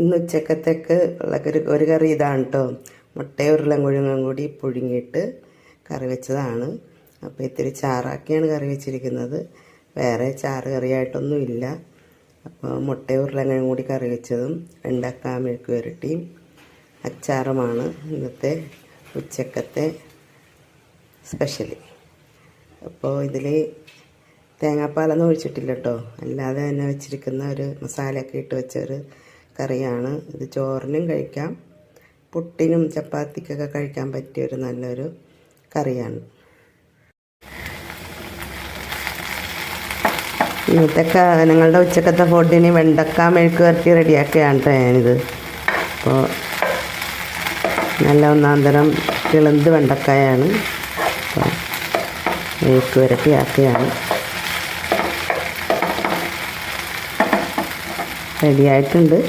ഇന്ന് ഉച്ചക്കത്തേക്ക് ഉള്ള ഒരു കറി ഇതാണ് കേട്ടോ. മുട്ടയും ഉരുളൻകിഴങ്ങും കൂടി പുഴുങ്ങിയിട്ട് കറി വെച്ചതാണ്. അപ്പോൾ ഇത്തിരി ചാറാക്കിയാണ് കറി വെച്ചിരിക്കുന്നത്. വേറെ ചാറ് കറിയായിട്ടൊന്നുമില്ല. അപ്പോൾ മുട്ടയും ഉരുളൻകിഴങ്ങും കൂടി കറി വെച്ചതും വെണ്ടക്ക മെഴുക്ക് പുരട്ടിയും അച്ചാറുമാണ് ഇന്നത്തെ ഉച്ചക്കത്തെ സ്പെഷ്യൽ. അപ്പോൾ ഇതിൽ തേങ്ങാപ്പാലൊന്നും ഒഴിച്ചിട്ടില്ല കേട്ടോ. അല്ലാതെ തന്നെ വെച്ചിരിക്കുന്ന ഒരു മസാലയൊക്കെ ഇട്ട് വെച്ചൊരു കറിയാണ് ഇത്. ചോറിനും കഴിക്കാം, പുട്ടിനും ചപ്പാത്തിക്കൊക്കെ കഴിക്കാൻ പറ്റിയൊരു നല്ലൊരു കറിയാണ്. ഇന്നത്തെ ഞങ്ങളുടെ ഉച്ചക്കത്തെ ഫുഡിന് വെണ്ടക്ക മെഴുക്ക് പുരട്ടി റെഡിയാക്കുകയാണ് കേട്ടോ ഞാനിത്. അപ്പോൾ നല്ല ഒന്നാന്തരം കിളന്ത് വെണ്ടക്കായാണ്. അപ്പോൾ മെഴുക്ക് പുരട്ടി ആക്കുകയാണ്. റെഡിയായിട്ടുണ്ട്.